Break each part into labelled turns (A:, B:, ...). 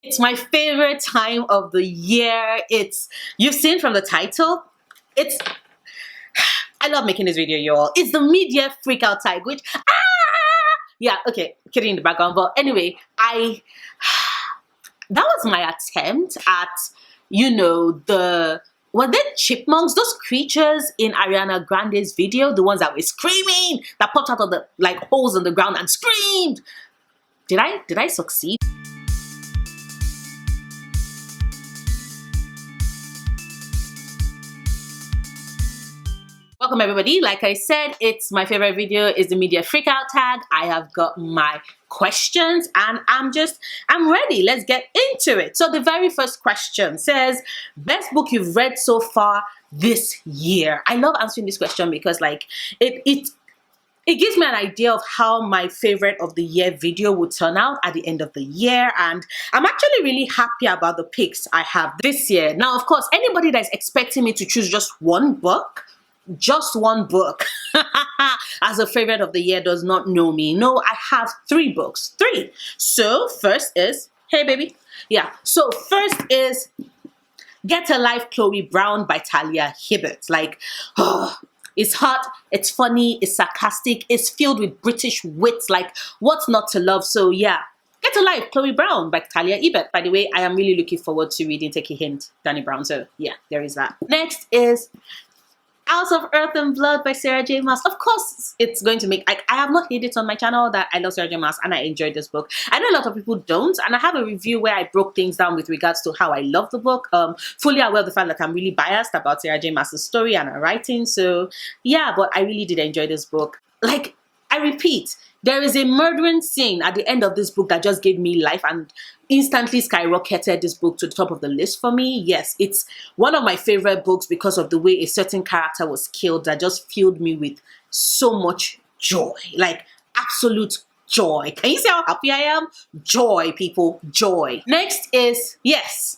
A: It's my favorite time of the year. You've seen from the title, I love making this video, y'all. It's the mid-year freakout time, which, yeah, okay, kidding in the background, but anyway, that was my attempt at, were they chipmunks, those creatures in Ariana Grande's video, the ones that were screaming, that popped out of the, like, holes in the ground and screamed. Did I succeed? Welcome everybody. Like I said, it's my favorite video is the media freakout tag. I have got my questions and I'm ready. Let's get into it. So the very first question says, best book you've read so far this year. I love answering this question because like it gives me an idea of how my favorite of the year video would turn out at the end of the year, and I'm actually really happy about the picks I have this year. Now, of course, anybody that's expecting me to choose just one book as a favorite of the year does not know me. No, I have three books. So first is, hey baby. Yeah, so first is Get a Life, Chloe Brown by Talia Hibbert. Like, it's hot, it's funny, it's sarcastic, it's filled with British wit. Like, what's not to love? So yeah, Get a Life, Chloe Brown by Talia Hibbert. By the way, I am really looking forward to reading Take a Hint, Danny Brown. So yeah, there is that. Next is House of Earth and Blood by Sarah J. Maas. Of course, it's going to make, I have not hid it on my channel that I love Sarah J. Maas and I enjoyed this book. I know a lot of people don't, and I have a review where I broke things down with regards to how I love the book. Fully aware of the fact that I'm really biased about Sarah J. Maas' story and her writing. So yeah, but I really did enjoy this book. Like, I repeat, there is a murdering scene at the end of this book that just gave me life and instantly skyrocketed this book to the top of the list for me. Yes, it's one of my favorite books because of the way a certain character was killed that just filled me with so much joy, like absolute joy. Can you see how happy I am? Joy, people, joy. Next is, yes,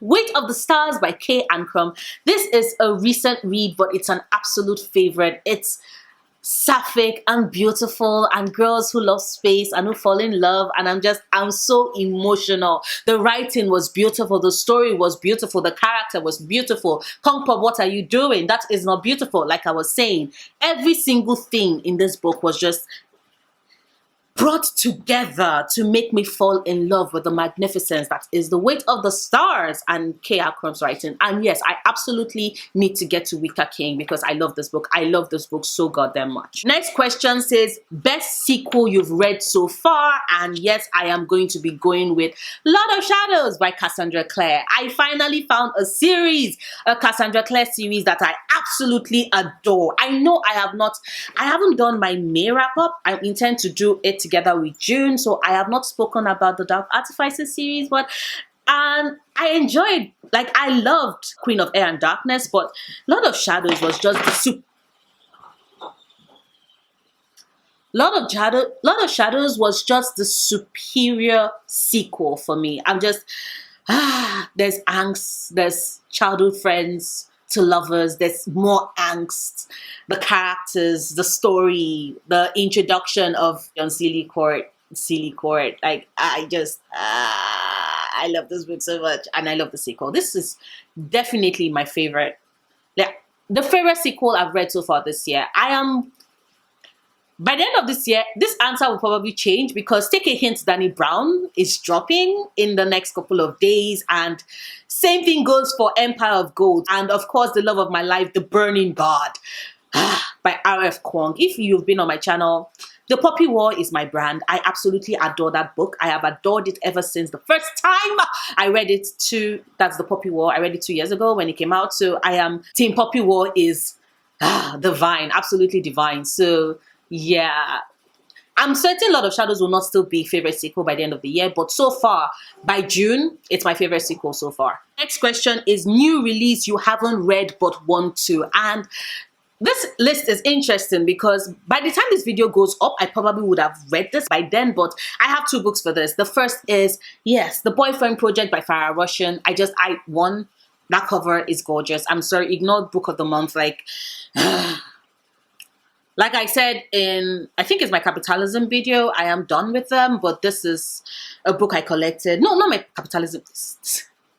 A: Weight of the Stars by Kay Ancrum. This is a recent read, but it's an absolute favorite. It's sapphic and beautiful, and girls who love space and who fall in love, and I'm so emotional. The writing was beautiful, the story was beautiful, the character was beautiful. Kong Pop, what are you doing? That is not beautiful. Like I was saying, every single thing in this book was just brought together to make me fall in love with the magnificence that is The Weight of the Stars and Kay Ancrum's writing. And yes, I absolutely need to get to Wicker King because I love this book. I love this book so goddamn much. Next question says, best sequel you've read so far? And yes, I am going to be going with Lord of Shadows by Cassandra Clare. I finally found a Cassandra Clare series that I absolutely adore. I know I haven't done my May wrap up. I intend to do it together with June, so I have not spoken about the Dark Artifices series, but I enjoyed, like, I loved Queen of Air and Darkness, but Lord of Shadows was just the Lord of Shadows was just the superior sequel for me. I'm just there's angst, there's childhood friends to lovers, there's more angst, the characters, the story, the introduction of John Sealycourt. Like, I love this book so much, and I love the sequel. This is definitely my favorite, like the favorite sequel I've read so far this year. By the end of this year, this answer will probably change because Take a Hint, Danny Brown is dropping in the next couple of days, and same thing goes for Empire of Gold, and of course the love of my life, The Burning God by R.F. Kuang. If you've been on my channel, The Poppy War is my brand. I absolutely adore that book. I have adored it ever since the first time I read it. That's The Poppy War. I read it 2 years ago when it came out. So I am Team Poppy War is divine, absolutely divine. So yeah, I'm certain Lord of Shadows will not still be favorite sequel by the end of the year, but so far, by June, it's my favorite sequel so far. Next question is new release you haven't read but want to. And this list is interesting because by the time this video goes up, I probably would have read this by then, but I have two books for this. The first is, yes, The Boyfriend Project by Farah Russian. That cover is gorgeous. I'm sorry, ignore book of the month. Like, Like I said in, I think it's my capitalism video, I am done with them, but this is a book I collected. No, not my capitalism,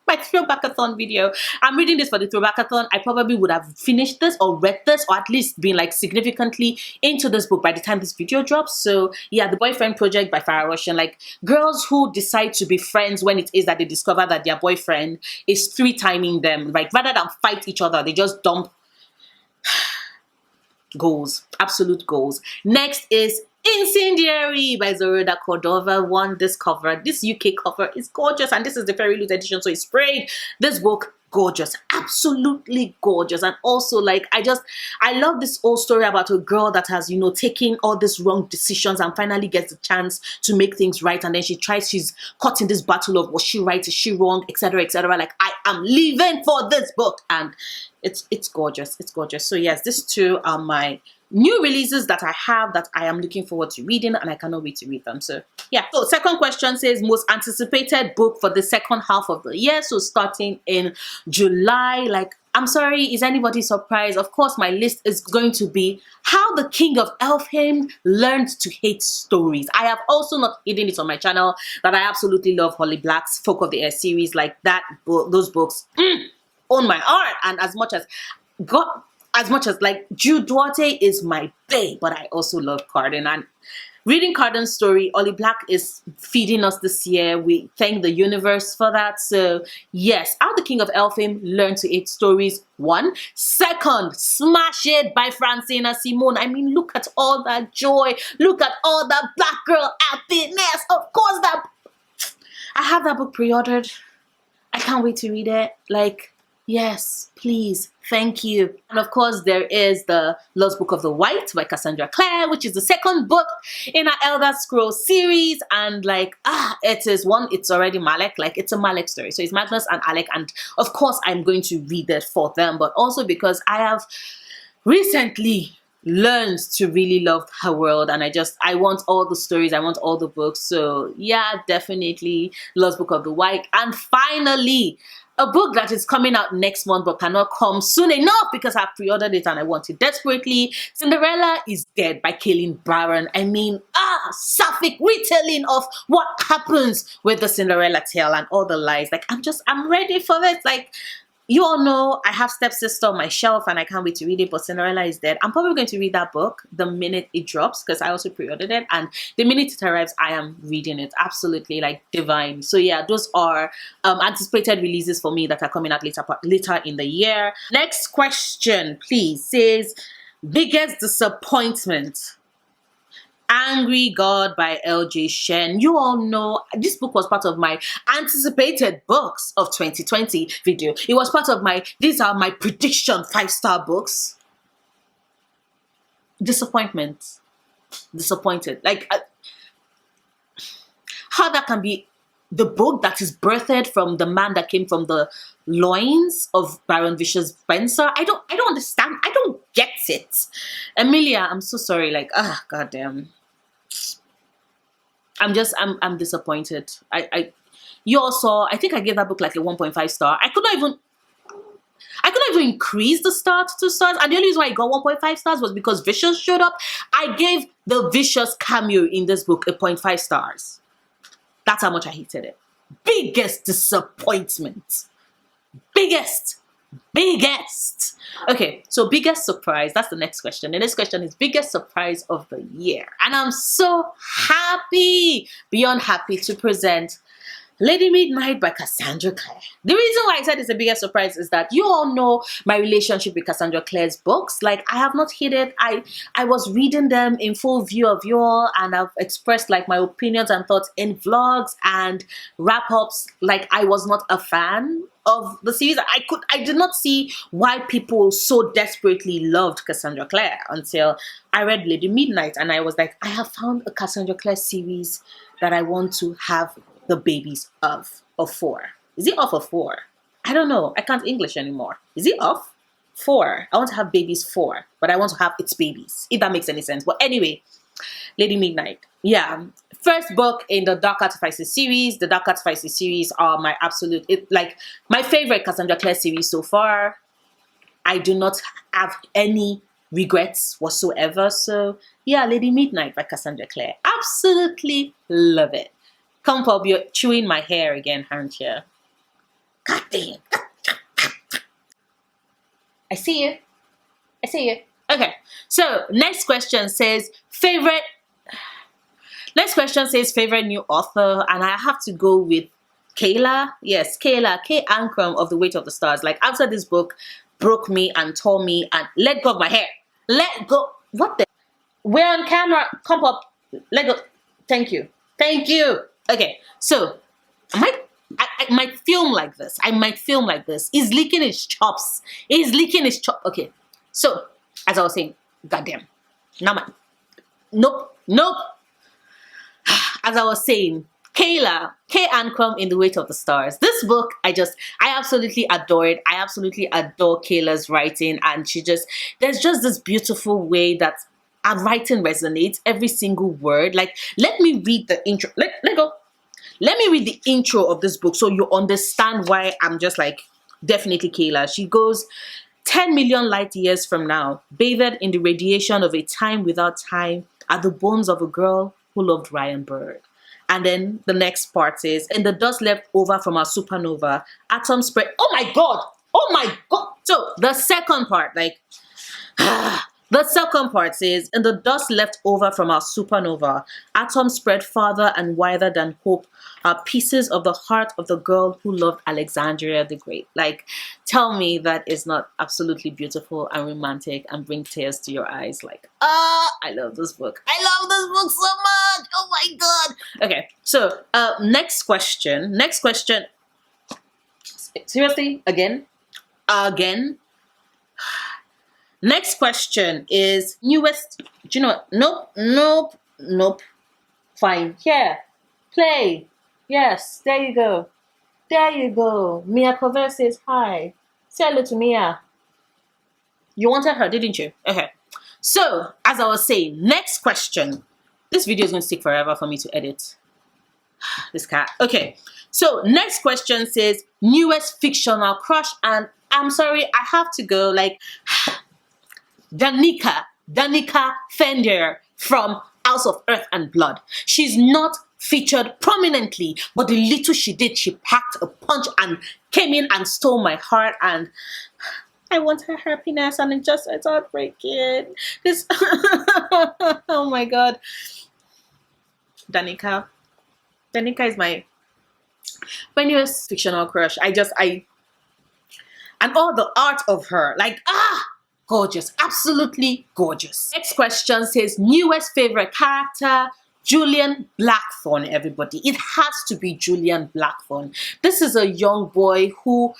A: my throwbackathon video. I'm reading this for the throwbackathon. I probably would have finished this or read this or at least been like significantly into this book by the time this video drops. So yeah, The Boyfriend Project by Farah Russian. Like girls who decide to be friends when it is that they discover that their boyfriend is three-timing them. Like rather than fight each other, they just dump. Goals, absolute goals. Next is Incendiary by Zoroda Cordova. Won this cover. This UK cover is gorgeous, and this is the Fairy Loot edition, so it's sprayed. This book, gorgeous, absolutely gorgeous. And also, like, I love this old story about a girl that has, you know, taken all these wrong decisions and finally gets the chance to make things right, and then she's caught in this battle of was she right, is she wrong, etc., etc. Like, I am living for this book, and it's gorgeous. It's gorgeous. So yes, these two are my new releases that I have that I am looking forward to reading, and I cannot wait to read them. So yeah. So second question says most anticipated book for the second half of the year. So starting in July, like, I'm sorry, is anybody surprised? Of course, my list is going to be How the King of Elfheim Learned to Hate Stories. I have also not hidden it on my channel that I absolutely love Holly Black's Folk of the Air series. Like that book, those books own my heart. And as much as like Jude Duarte is my bae, but I also love Carden. And reading Carden's story, Ollie Black is feeding us this year. We thank the universe for that. So yes, How the King of Elfheim Learned to Hate Stories, 1. Second, Smash It by Francina Simone. I mean, look at all that joy. Look at all that black girl happiness. Of course, I have that book pre-ordered. I can't wait to read it. Like, yes, please, thank you. And of course, there is the Lost Book of the White by Cassandra Clare, which is the second book in our Elder Scrolls series. And like, it's already Malek. Like, it's a Malek story. So it's Magnus and Alec. And of course, I'm going to read it for them, but also because I have recently learned to really love her world, and I want all the stories, I want all the books. So yeah, definitely Lost Book of the White. And finally, a book that is coming out next month but cannot come soon enough because I've pre-ordered it and I want it desperately. Cinderella is Dead by Kaylin Barron. I mean, sapphic retelling of what happens with the Cinderella tale and all the lies. Like, I'm ready for this. Like, you all know I have Stepsister on my shelf and I can't wait to read it, but Cinderella is Dead. I'm probably going to read that book the minute it drops because I also pre-ordered it, and the minute it arrives, I am reading it. Absolutely, like, divine. So yeah, those are anticipated releases for me that are coming out later in the year. Next question, please, says biggest disappointment. Angry God by L.J. Shen. You all know this book was part of my anticipated books of 2020 video. It was part of these are my prediction 5-star books. Disappointment. Disappointed. Like, how that can be the book that is birthed from the man that came from the loins of Baron Vicious Spencer. I don't understand. I don't get it. Emilia, I'm so sorry. Like, goddamn. I'm disappointed. You all saw, I think I gave that book like a 1.5 star. I could not even increase the star to 2 stars. And the only reason why I got 1.5 stars was because Vicious showed up. I gave the Vicious cameo in this book a 0.5 stars. That's how much I hated it. Biggest disappointment. Biggest. Okay, so biggest surprise. That's the next question. The next question is biggest surprise of the year. And I'm so happy, beyond happy, to present Lady Midnight by Cassandra Clare. The reason why I said it's the biggest surprise is that you all know my relationship with Cassandra Clare's books. Like, I have not hid it. I was reading them in full view of you all, and I've expressed like my opinions and thoughts in vlogs and wrap-ups. Like, I was not a fan of the series. I did not see why people so desperately loved Cassandra Clare until I read Lady Midnight, and I was like, I have found a Cassandra Clare series that I want to have the babies of 4. Is it off of 4? I don't know. I can't English anymore. Is it off? 4. I want to have babies 4, but I want to have its babies, if that makes any sense. But anyway, Lady Midnight. Yeah. First book in the Dark Artifices series. The Dark Artifices series are my absolute, my favorite Cassandra Clare series so far. I do not have any regrets whatsoever. So yeah, Lady Midnight by Cassandra Clare. Absolutely love it. Come Pop, you're chewing my hair again, aren't you? God damn. I see you. I see you. Okay, so next question says favorite new author, and I have to go with Kayla. Yes, Kayla, K. Ancrum of The Weight of the Stars. Like, after this book broke me and tore me and let go of my hair. Let go. What the? We're on camera. Come up. Let go. Thank you. Thank you. Okay, so I might film like this. I might film like this. He's licking his chops. He's licking his chop. Okay, so as I was saying, goddamn. Now my nope. As I was saying, Kayla, K. Ancrum in The Weight of the Stars. This book, I absolutely adore it. I absolutely adore Kayla's writing, and there's just this beautiful way that her writing resonates, every single word. Like, let me read the intro. Let go. Let me read the intro of this book so you understand why I'm just like, definitely Kayla. She goes, 10 million light years from now, bathed in the radiation of a time without time, are the bones of a girl who loved Ryan Bird. And then the next part is, in the dust left over from our supernova, atoms spread. Oh my God. Oh my God. So the second part, like, the second part says, in the dust left over from our supernova, atoms spread farther and wider than hope, are pieces of the heart of the girl who loved Alexandria the Great. Like, tell me that is not absolutely beautiful and romantic and bring tears to your eyes. Like, I love this book. I love this book so much. Oh my God. Okay, so next question. Seriously? Again? Next question is newest. Do you know what? Nope. Fine. Here. Play. Yes. There you go. Mia Cover says hi. Say hello to Mia. You wanted her, didn't you? Okay. So, as I was saying, next question. This video is going to take forever for me to edit. This cat. Okay. So, next question says newest fictional crush, and I'm sorry, I have to go. Like, Danica Fender from House of Earth and Blood. She's not featured prominently, but the little she did, she packed a punch and came in and stole my heart, and I want her happiness, and it's heartbreaking. This oh my God. Danica is my newest fictional crush. And all the art of her, like, gorgeous, absolutely gorgeous. Next question says newest favorite character, Julian Blackthorne, everybody. It has to be Julian Blackthorne. This is a young boy who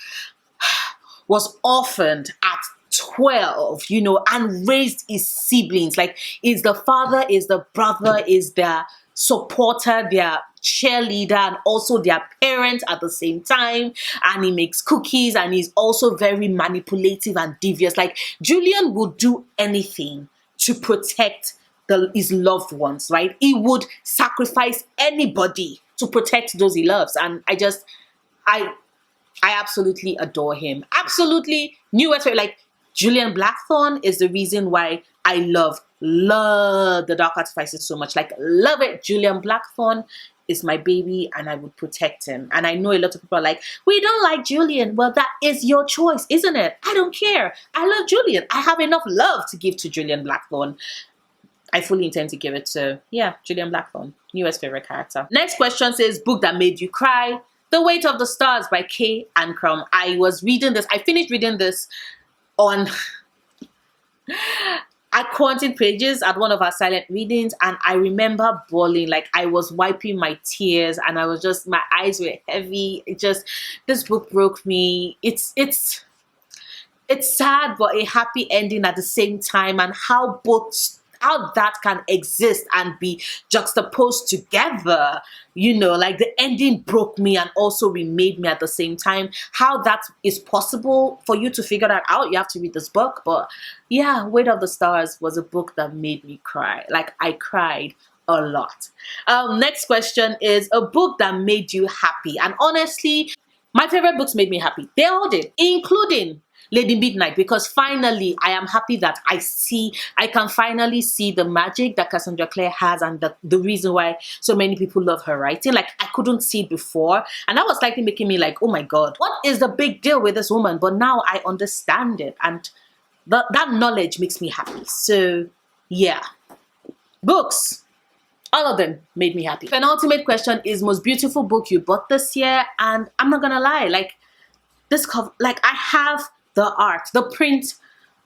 A: was orphaned at 12, and raised his siblings. Like, is the father, is the brother, is their supporter, their cheerleader, and also their parent at the same time. And he makes cookies, and he's also very manipulative and devious. Like, Julian would do anything to protect his loved ones, right? He would sacrifice anybody to protect those he loves. And I absolutely adore him. Absolutely. Newest, like, Julian Blackthorne is the reason why I love the Dark Artifices so much. Like, love it. Julian Blackthorne is my baby, and I would protect him. And I know a lot of people are like, we don't like Julian. Well, that is your choice, isn't it? I don't care. I love Julian. I have enough love to give to Julian Blackthorne. I fully intend to give it to, Julian Blackthorne, newest favorite character. Next question says, book that made you cry. The Weight of the Stars by K. Ancrum. I finished reading this on at Quarantine Pages at one of our silent readings, and I remember bawling. Like, I was wiping my tears, and I was just, my eyes were heavy. This book broke me. It's sad, but a happy ending at the same time, and how that can exist and be juxtaposed together, like the ending broke me and also remade me at the same time. How that is possible for you to figure that out, you have to read this book. But yeah, Weight of the Stars was a book that made me cry. Like, I cried a lot. Next question is a book that made you happy. And honestly, my favorite books made me happy. They all did, including Lady Midnight, because finally I am happy that I can finally see the magic that Cassandra Clare has, and the reason why so many people love her writing. Like, I couldn't see it before, and that was slightly making me like, oh my god, what is the big deal with this woman? But now I understand it, and that knowledge makes me happy. So yeah, books, all of them made me happy. Penultimate question is most beautiful book you bought this year, and I'm not gonna lie, like, this cover, like, I have the art, the print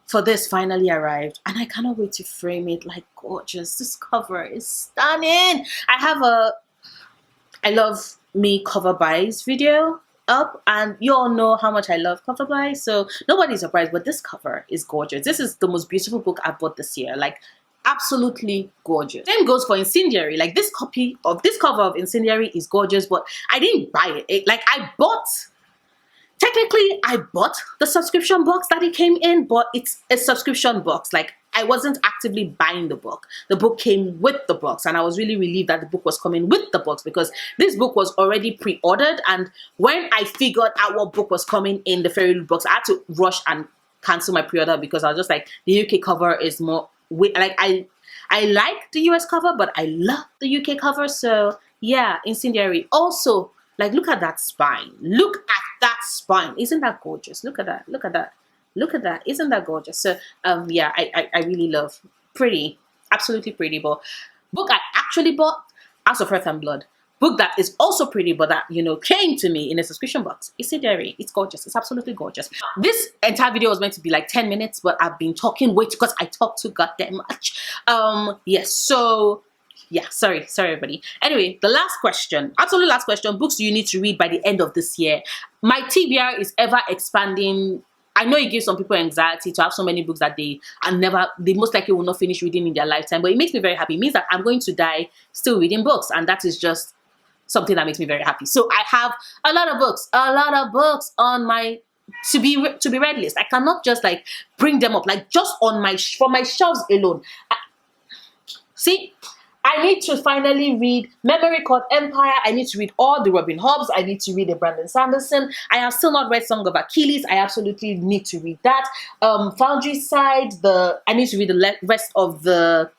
A: for this finally arrived, and I cannot wait to frame it. Like, gorgeous. This cover is stunning. I love me cover buys video up, and you all know how much I love cover buys, so nobody's surprised, but this cover is gorgeous. This is the most beautiful book I bought this year. Like, absolutely gorgeous. Same goes for Incendiary. Like, this cover of Incendiary is gorgeous, but I didn't buy it. Like, technically, I bought the subscription box that it came in, but it's a subscription box. Like, I wasn't actively buying the book. The book came with the box, and I was really relieved that the book was coming with the box, because this book was already pre-ordered, and when I figured out what book was coming in the fairy box, I had to rush and cancel my pre-order, because I was just like, the UK cover is more, like, I like the US cover, but I love the UK cover. So yeah, Incendiary. Also, like, look at that spine. Look at that spine. Isn't that gorgeous? Look at that. Look at that. Look at that. Isn't that gorgeous? So yeah, I really love. Pretty. Absolutely pretty. But book I actually bought, House of Earth and Blood. Book that is also pretty, but that, you know, came to me in a subscription box. Incendiary. It's gorgeous. It's absolutely gorgeous. This entire video was meant to be like 10 minutes, but I've been talking way because I talk too goddamn much. Yes, so yeah, sorry everybody. Anyway, the last question, absolute last question, books you need to read by the end of this year. My TBR is ever expanding. I know it gives some people anxiety to have so many books that they most likely will not finish reading in their lifetime, but it makes me very happy. It means that I'm going to die still reading books, and that is just something that makes me very happy. So I have a lot of books on my to be read list. I cannot just like bring them up, like just on for my shelves alone. See, I need to finally read Memory Called Empire. I need to read all the Robin Hobbs. I need to read the Brandon Sanderson. I have still not read Song of Achilles. I absolutely need to read that. Foundry Side. I need to read the rest of the.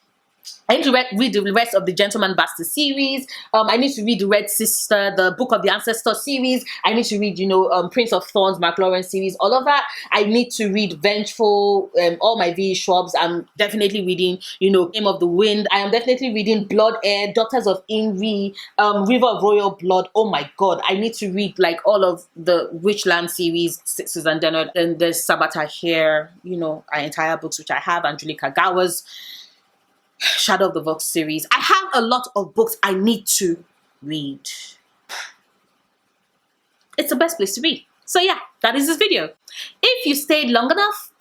A: I need to read the rest of the Gentleman Bastard series. I need to read the Red Sister, the Book of the Ancestor series. I need to read, you know, Prince of Thorns, Mark Lawrence series, all of that. I need to read Vengeful, all my V. Schwabs. I'm definitely reading, you know, Game of the Wind. I am definitely reading Blood Air, Daughters of Inri, River of Royal Blood. Oh my God. I need to read like all of the Witchland series, Susan Dennard. Then there's Sabata here, you know, our entire books, which I have, Angelica Kagawa's Shadow of the Vox series. I have a lot of books I need to read. It's the best place to be. So yeah, that is this video. If you stayed long enough,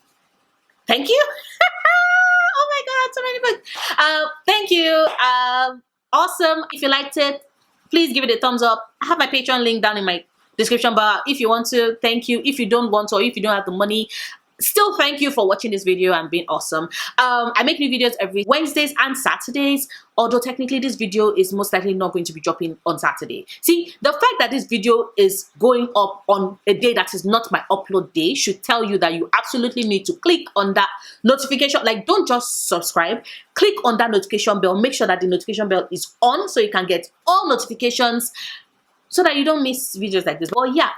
A: thank you. Oh my God, so many books. Thank you. Awesome. If you liked it, please give it a thumbs up. I have my Patreon link down in my description bar. If you want to, thank you. If you don't want to, or if you don't have the money, still thank you for watching this video and being awesome. I make new videos every Wednesdays and Saturdays, although technically this video is most likely not going to be dropping on Saturday. See, the fact that this video is going up on a day that is not my upload day should tell you that you absolutely need to click on that notification. Like, don't just subscribe, click on that notification bell. Make sure that the notification bell is on so you can get all notifications so that you don't miss videos like this. But yeah,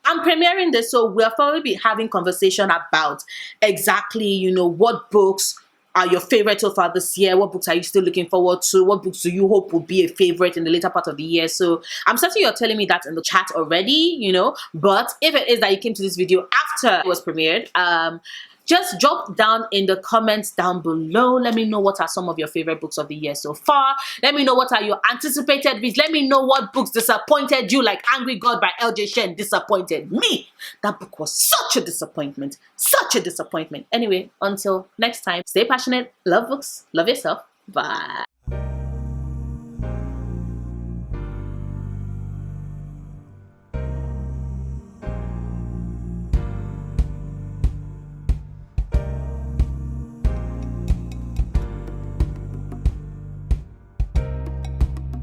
A: I'm premiering this, so we'll probably be having conversation about exactly, you know, what books are your favorite so far this year? What books are you still looking forward to? What books do you hope will be a favorite in the later part of the year? So I'm certain you're telling me that in the chat already, you know, but if it is that you came to this video after it was premiered, just drop down in the comments down below. Let me know what are some of your favorite books of the year so far. Let me know what are your anticipated reads. Let me know what books disappointed you, like Angry God by LJ Shen disappointed me. That book was such a disappointment. Such a disappointment. Anyway, until next time, stay passionate, love books, love yourself. Bye.